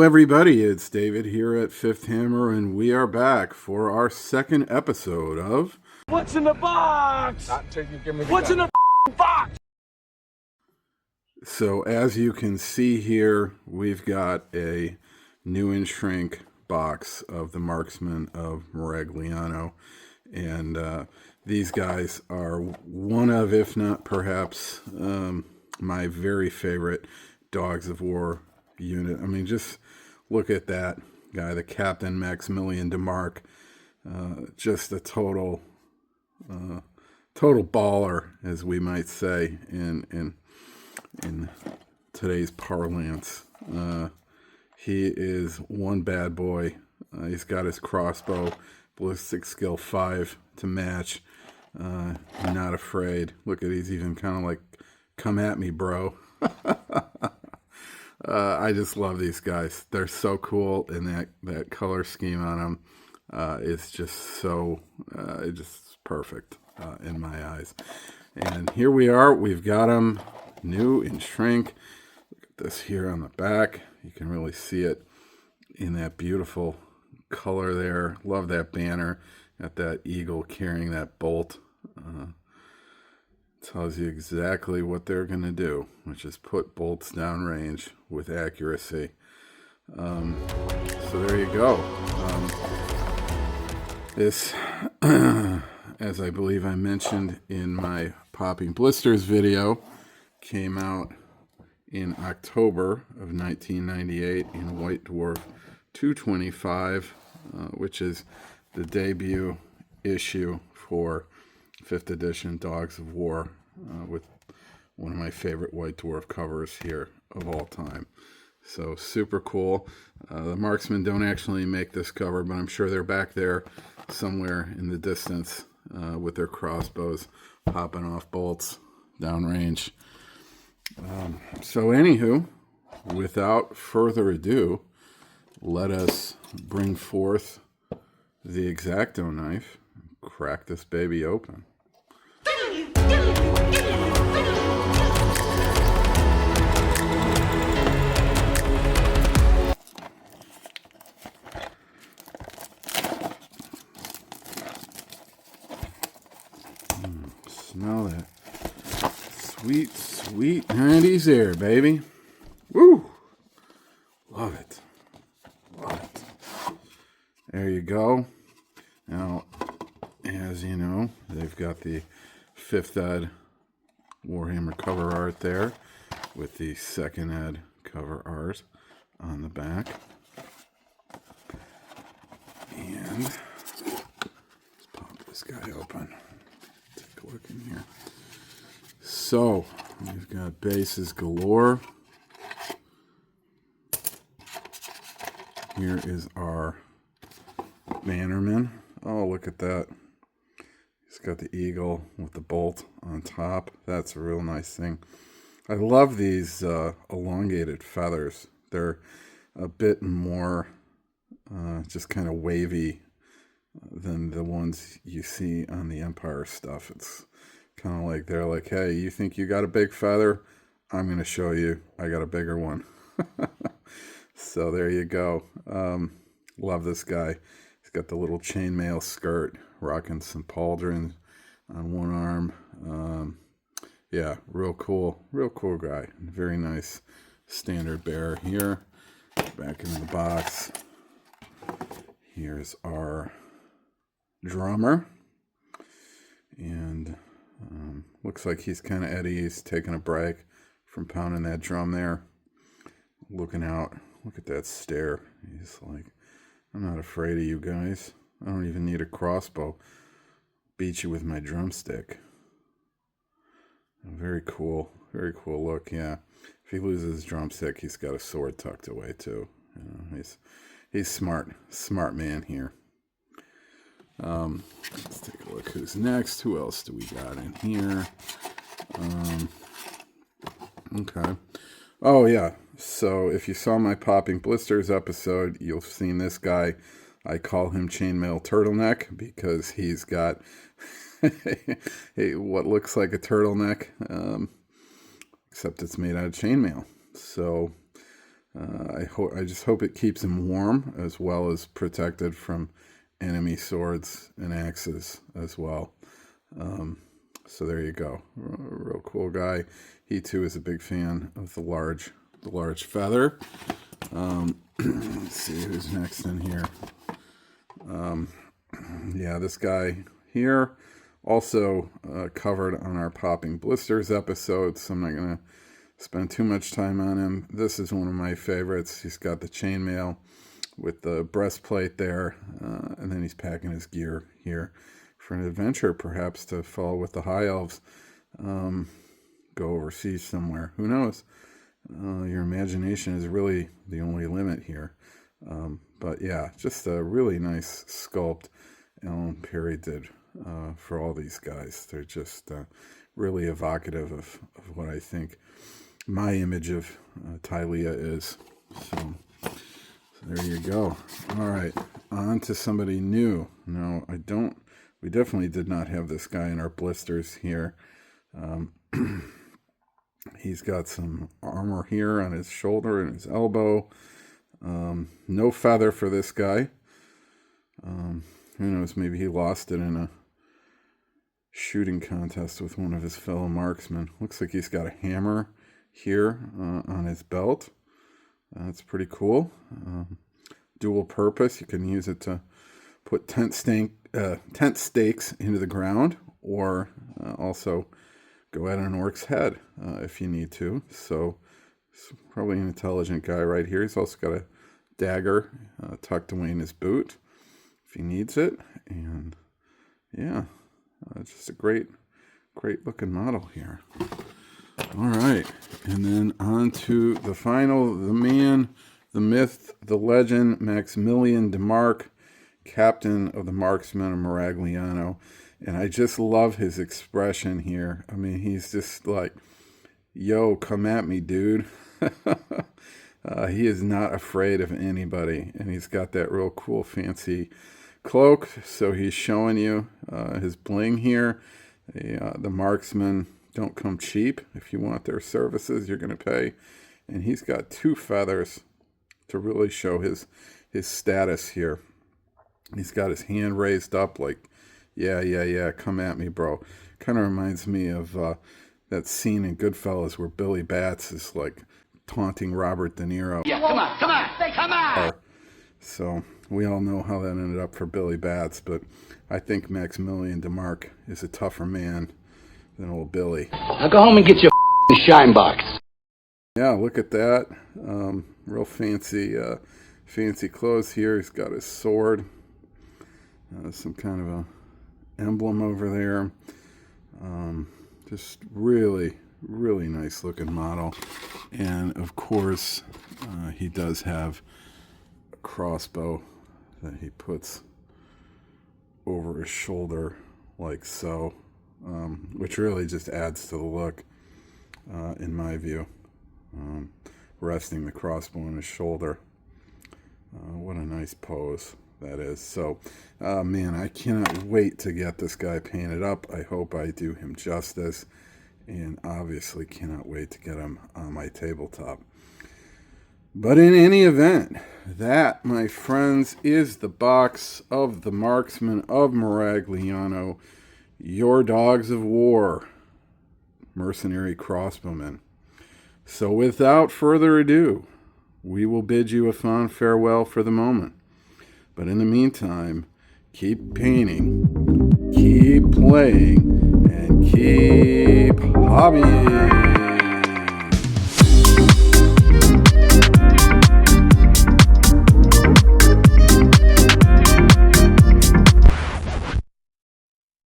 everybody. It's David here at Fifth Hammer, and we are back for our second episode of What's in the box? What's in the box? So, as you can see here, we've got a new and shrink box of the Marksmen of Miragliano, and these guys are one of, if not perhaps, my very favorite Dogs of War unit. I mean, just look at that guy, the Captain Maximilian DeMarc. Just a total baller, as we might say in today's parlance. He is one bad boy. He's got his crossbow, ballistic skill 5 to match. Not afraid. Look at, he's even kind of like, come at me, bro. I just love these guys. They're so cool, and that color scheme on them is just so just perfect in my eyes. And here we are. We've got them new in shrink. Look at this here on the back. You can really see it in that beautiful color there. Love that banner. Got that eagle carrying that bolt. Tells you exactly what they're going to do, which is put bolts downrange with accuracy. So there you go. This, as I believe I mentioned in my Popping Blisters video, came out in October of 1998 in White Dwarf 225, which is the debut issue for 5th edition Dogs of War, with one of my favorite White Dwarf covers here of all time. So super cool. The Marksmen don't actually make this cover, but I'm sure they're back there somewhere in the distance with their crossbows popping off bolts downrange. So anywho, without further ado, let us bring forth the X-Acto knife and crack this baby open. Smell that sweet, sweet 90s air, baby. Woo! Love it. Love it. There you go. Now, as you know, they've got the 5th ed Warhammer cover art there with the 2nd ed cover art on the back. And let's pop this guy open. Take a look in here. So, we've got bases galore. Here is our bannerman. Oh, look at that. He's got the eagle with the bolt on top. That's a real nice thing. I love these elongated feathers. They're a bit more just kind of wavy than the ones you see on the Empire stuff. It's kind of like they're like, hey, you think you got a big feather? I'm going to show you I got a bigger one. So there you go. Love this guy. He's got the little chainmail skirt, rocking some pauldrons on one arm. Yeah, real cool guy. Very nice standard bearer here. Back in the box. Here's our drummer. And looks like he's kind of at ease, taking a break from pounding that drum there. Looking out. Look at that stare. He's like, I'm not afraid of you guys. I don't even need a crossbow. Beat you with my drumstick. Very cool look. Yeah, if he loses his drumstick, he's got a sword tucked away too. You know, he's smart man here. Let's take a look who's next. Who else do we got in here? Okay. Oh yeah. So if you saw my Popping Blisters episode, you'll have seen this guy. I call him Chainmail Turtleneck because he's got what looks like a turtleneck, except it's made out of chainmail. So I just hope it keeps him warm as well as protected from enemy swords and axes as well. So there you go. Real cool guy. He too is a big fan of the large feather. Let's see who's next in here. Yeah, this guy here also covered on our Popping Blisters episode, so I'm not going to spend too much time on him. This is one of my favorites. He's got the chainmail with the breastplate there, and then he's packing his gear here for an adventure, perhaps to follow with the High Elves, go overseas somewhere. Who knows? Your imagination is really the only limit here. But yeah, just a really nice sculpt Alan Perry did for all these guys. They're just really evocative of what I think my image of Tylea is. So there you go. All right, on to somebody new. No, we definitely did not have this guy in our blisters here. He's got some armor here on his shoulder and his elbow. No feather for this guy. Who knows, maybe he lost it in a shooting contest with one of his fellow marksmen. Looks like he's got a hammer here on his belt. That's pretty cool. Dual purpose. You can use it to put tent stakes into the ground, or also go at an orc's head if you need to. So he's probably an intelligent guy right here. He's also got a dagger tucked away in his boot if he needs it. And yeah, just a great looking model here. All right, and then on to the final, the man, the myth, the legend, Maximilian de Mark, captain of the Marksmen of Miragliano. And I just love his expression here. I mean, he's just like, yo, come at me, dude. He is not afraid of anybody. And he's got that real cool, fancy cloak. So he's showing you his bling here. The marksmen don't come cheap. If you want their services, you're going to pay. And he's got 2 feathers to really show his status here. He's got his hand raised up like, yeah, come at me, bro. Kind of reminds me of that scene in Goodfellas where Billy Batts is like taunting Robert De Niro. Yeah, come on. So we all know how that ended up for Billy Batts, but I think Maximilian de Mark is a tougher man than old Billy. Now go home and get your shine box. Yeah, look at that. Real fancy clothes here. He's got his sword. Some kind of a emblem over there. Just really nice looking model. And of course, he does have a crossbow that he puts over his shoulder like so, which really just adds to the look, in my view. Resting the crossbow on his shoulder. What a nice pose that is. So, man, I cannot wait to get this guy painted up. I hope I do him justice, and obviously cannot wait to get him on my tabletop. But in any event, that, my friends, is the box of the Marksmen of Miragliano, your dogs of war, mercenary crossbowmen. So without further ado, we will bid you a fond farewell for the moment. But in the meantime, keep painting, keep playing, and keep hobbying.